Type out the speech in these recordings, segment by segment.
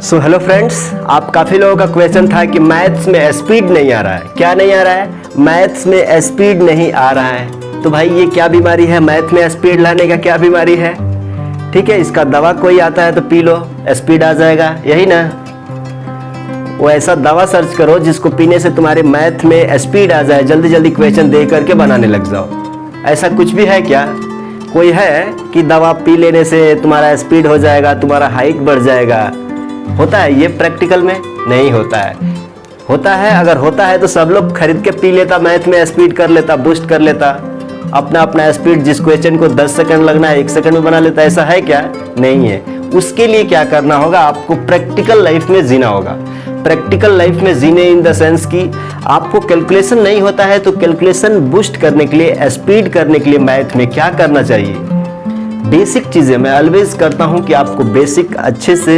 So hello friends, आप काफ़ी लोगों का क्वेश्चन था कि मैथ्स में स्पीड नहीं आ रहा है। क्या नहीं आ रहा है? मैथ्स में स्पीड नहीं आ रहा है। तो भाई ये क्या बीमारी है? मैथ में स्पीड लाने का क्या बीमारी है? ठीक है, इसका दवा कोई आता है तो पी लो, स्पीड आ जाएगा, यही ना। वो ऐसा दवा सर्च करो जिसको पीने से तुम्हारे मैथ में स्पीड आ जाए, जल्दी जल्दी क्वेश्चन दे करके बनाने लग जाओ। ऐसा कुछ भी है क्या? कोई है कि दवा पी लेने से तुम्हारा स्पीड हो जाएगा, तुम्हारा हाइट बढ़ जाएगा? होता है ये प्रैक्टिकल में? नहीं होता है। होता है, अगर होता है तो सब लोग खरीद के पी लेता, मैथ में स्पीड कर लेता, बूस्ट कर लेता, अपना अपना स्पीड जिस क्वेश्चन को 10 सेकंड लगना है 1 सेकंड में बना लेता। ऐसा है क्या? नहीं है। उसके लिए क्या करना होगा? आपको प्रैक्टिकल लाइफ में जीना होगा। प्रैक्टिकल लाइफ में जीने इन द सेंस कि आपको कैलकुलेशन नहीं होता है तो कैलकुलेशन बूस्ट करने के लिए, स्पीड करने के लिए मैथ में क्या करना चाहिए? बेसिक चीज़ें मैं ऑलवेज करता हूं कि आपको बेसिक अच्छे से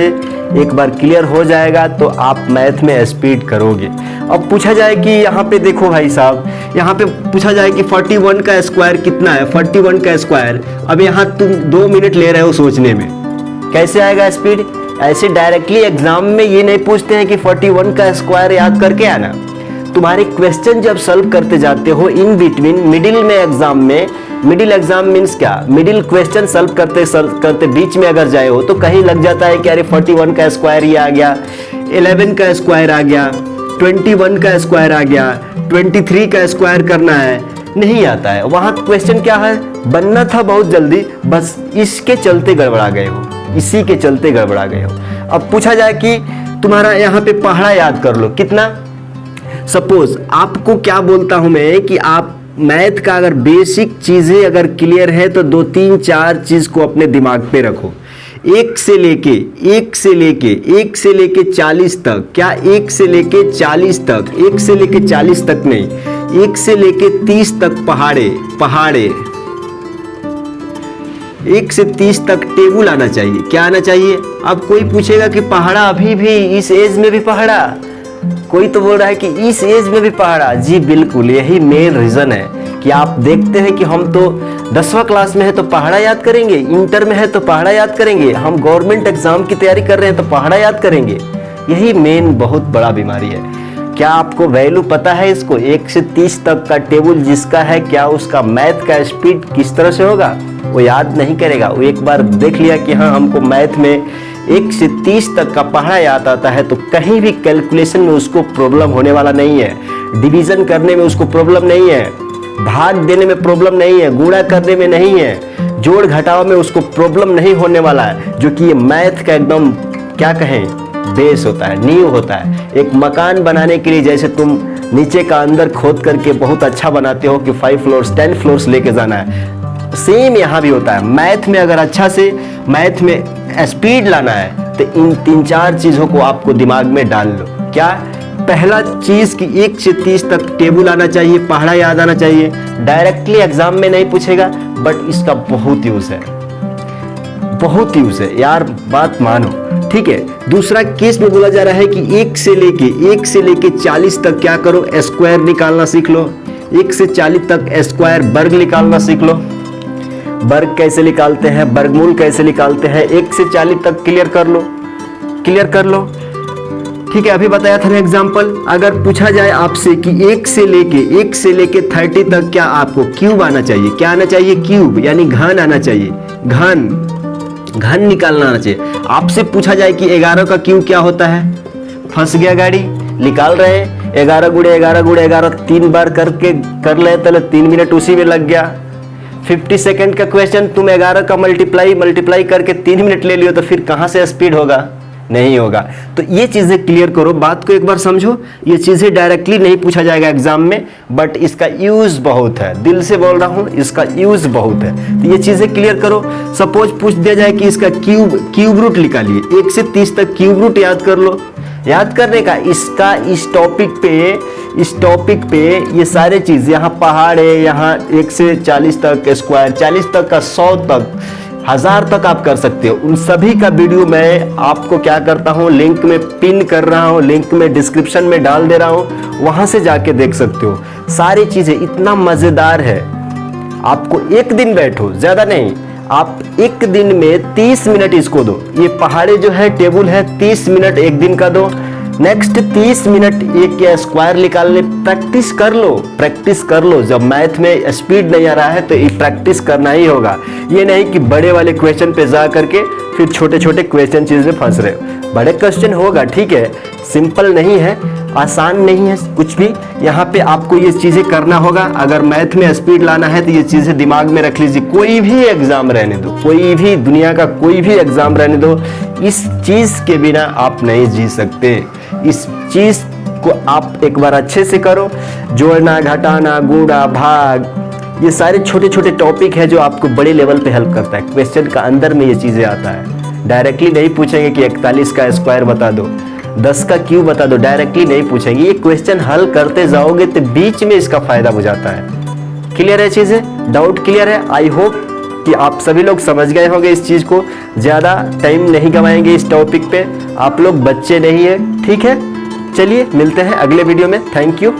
एक बार क्लियर हो जाएगा तो आप मैथ में स्पीड करोगे। अब पूछा जाए कि यहाँ पे देखो भाई साहब, यहाँ पे पूछा जाए कि 41 का स्क्वायर कितना है? 41 का स्क्वायर। अब यहाँ तुम 2 मिनट ले रहे हो सोचने में, कैसे आएगा स्पीड? ऐसे डायरेक्टली एग्जाम में ये नहीं पूछते हैं कि 41 का स्क्वायर याद करके आना। तुम्हारे क्वेश्चन जब सॉल्व करते जाते हो इन बिटवीन, मिडिल में एग्जाम में, मिडिल एग्जाम मीन्स क्या? मिडिल क्वेश्चन सॉल्व करते बीच में अगर जाए हो तो कहीं लग जाता है कि अरे 41 का स्क्वायर ये आ गया, 11 का स्क्वायर आ गया, 21 का स्क्वायर आ गया, 23 का स्क्वायर करना है, नहीं आता है। वहां क्वेश्चन क्या है? बनना था बहुत जल्दी, बस इसके चलते गड़बड़ा गए हो, इसी के चलते गड़बड़ा गए हो। अब पूछा जाए कि तुम्हारा यहाँ पे पहाड़ा याद कर लो, कितना? सपोज आपको क्या बोलता हूं मैं कि आप मैथ का अगर बेसिक चीजें अगर क्लियर है तो 2 3 4 चीज को अपने दिमाग पे रखो। 1 से लेके 40 तक। क्या 1 से लेके 40 तक? 1 से लेके 40 तक नहीं, 1 से लेके 30 तक पहाड़े। 1 से 30 तक टेबल आना चाहिए। क्या आना चाहिए? अब कोई पूछेगा कि पहाड़ा अभी भी इस एज में भी पहाड़ा? कोई तो बोल रहा है कि इस एज में भी पहाड़ा। जी बिल्कुल, यही मेन रीजन है कि आप देखते हैं कि हम तो 10वां क्लास में है तो पहाड़ा याद करेंगे, इंटर में है तो पहाड़ा याद करेंगे, हम गवर्नमेंट एग्जाम की तैयारी कर रहे हैं तो पहाड़ा याद करेंगे। यही मेन बहुत बड़ा बीमारी है। क्या आपको वैल्यू पता है इसको? 1 से 30 तक का टेबल जिसका है, क्या उसका मैथ का स्पीड किस तरह से होगा? वो याद नहीं करेगा। वो एक बार देख लिया कि हाँ हमको मैथ में 1 से 30 तक का पहाड़ा याद आता है तो कहीं भी कैलकुलेशन में उसको प्रॉब्लम होने वाला नहीं है, डिवीजन करने में उसको प्रॉब्लम नहीं है, भाग देने में प्रॉब्लम नहीं है, गुणा करने में नहीं है, जोड़ घटाव में उसको प्रॉब्लम नहीं होने वाला है। जो कि ये मैथ का एकदम क्या कहें बेस होता है, नींव होता है। एक मकान बनाने के लिए जैसे तुम नीचे का अंदर खोद करके बहुत अच्छा बनाते हो कि 5 फ्लोर्स 10 फ्लोर्स लेके जाना है, सेम यहाँ भी होता है। मैथ में अगर अच्छा से मैथ में स्पीड लाना है तो इन 3-4 चीजों को आपको दिमाग में डाल लो। क्या? पहला चीज कि 1 से 30 तक टेबल आना चाहिए, पहाड़ा याद आना चाहिए। डायरेक्टली एग्जाम में नहीं पूछेगा बट इसका बहुत यूज है, बहुत यूज है यार, बात मानो। ठीक है, दूसरा केस में बोला जा रहा है कि 1 से लेके 40 तक क्या करो? स्क्वायर निकालना सीख लो। 1 से 40 तक स्क्वायर वर्ग निकालना सीख लो। वर्ग कैसे निकालते हैं, वर्गमूल कैसे निकालते हैं, 1 से 40 तक क्लियर कर लो। ठीक है, अभी बताया था ना एग्जांपल। अगर पूछा जाए आपसे कि 1 से लेके 30 तक क्या आपको क्यूब आना चाहिए? क्या आना चाहिए? क्यूब यानी घन आना चाहिए, घन निकालना आना चाहिए। आपसे पूछा जाए कि 11 का क्यूब क्या होता है? फंस गया गाड़ी, निकाल रहे हैं 11 गुणे 11 3 बार करके कर ले तो 3 मिनट उसी में लग गया। 50 सेकंड का क्वेश्चन तुम 11 का मल्टीप्लाई करके 3 मिनट ले लियो तो फिर कहां से स्पीड होगा? नहीं होगा। तो ये चीजें क्लियर करो, बात को एक बार समझो। ये चीजें डायरेक्टली नहीं पूछा जाएगा एग्जाम में बट इसका यूज बहुत है, दिल से बोल रहा हूं, इसका यूज बहुत है। तो ये चीजें क्लियर करो। सपोज पूछ दिया जाए कि इसका क्यूब रूट निकालिए, 1 से 30 तक क्यूब रूट याद कर लो। याद करने का इसका इस टॉपिक पे ये सारे चीज, यहाँ पहाड़ है, यहाँ 1 से 40 तक स्क्वायर, 40 तक का 100 तक, 1000 तक आप कर सकते हो। उन सभी का वीडियो मैं आपको क्या करता हूँ, लिंक में पिन कर रहा हूँ, लिंक में डिस्क्रिप्शन में डाल दे रहा हूँ, वहां से जाके देख सकते हो। सारी चीजें इतना मजेदार है, आपको एक दिन बैठो, ज्यादा नहीं, आप एक दिन में 30 मिनट इसको दो। ये पहाड़े जो है टेबल है 30 मिनट एक दिन का दो। नेक्स्ट 30 मिनट एक या स्क्वायर निकालने प्रैक्टिस कर लो। जब मैथ में स्पीड नहीं आ रहा है तो ये प्रैक्टिस करना ही होगा। ये नहीं कि बड़े वाले क्वेश्चन पे जा करके फिर छोटे छोटे क्वेश्चन चीज में फंस रहे हो। बड़े क्वेश्चन होगा ठीक है, सिंपल नहीं है, आसान नहीं है कुछ भी। यहाँ पे आपको ये चीजें करना होगा। अगर मैथ में स्पीड लाना है तो ये चीजें दिमाग में रख लीजिए। कोई भी एग्जाम रहने दो, कोई भी दुनिया का कोई भी एग्जाम रहने दो, इस चीज के बिना आप नहीं जी सकते। इस चीज को आप एक बार अच्छे से करो। जोड़ना, घटाना, गुणा, भाग, ये सारे छोटे छोटे टॉपिक है जो आपको बड़े लेवल पे हेल्प करता है। क्वेश्चन का अंदर में ये चीजें आता है। डायरेक्टली नहीं पूछेंगे कि 41 का स्क्वायर बता दो, 10 का क्यूब बता दो, डायरेक्टली नहीं पूछेंगे। ये क्वेश्चन हल करते जाओगे तो बीच में इसका फायदा हो जाता है। क्लियर है चीजें? डाउट क्लियर है? आई होप कि आप सभी लोग समझ गए होंगे इस चीज को। ज्यादा टाइम नहीं गवाएंगे इस टॉपिक पे, आप लोग बच्चे नहीं है, ठीक है। चलिए मिलते हैं अगले वीडियो में। Thank you.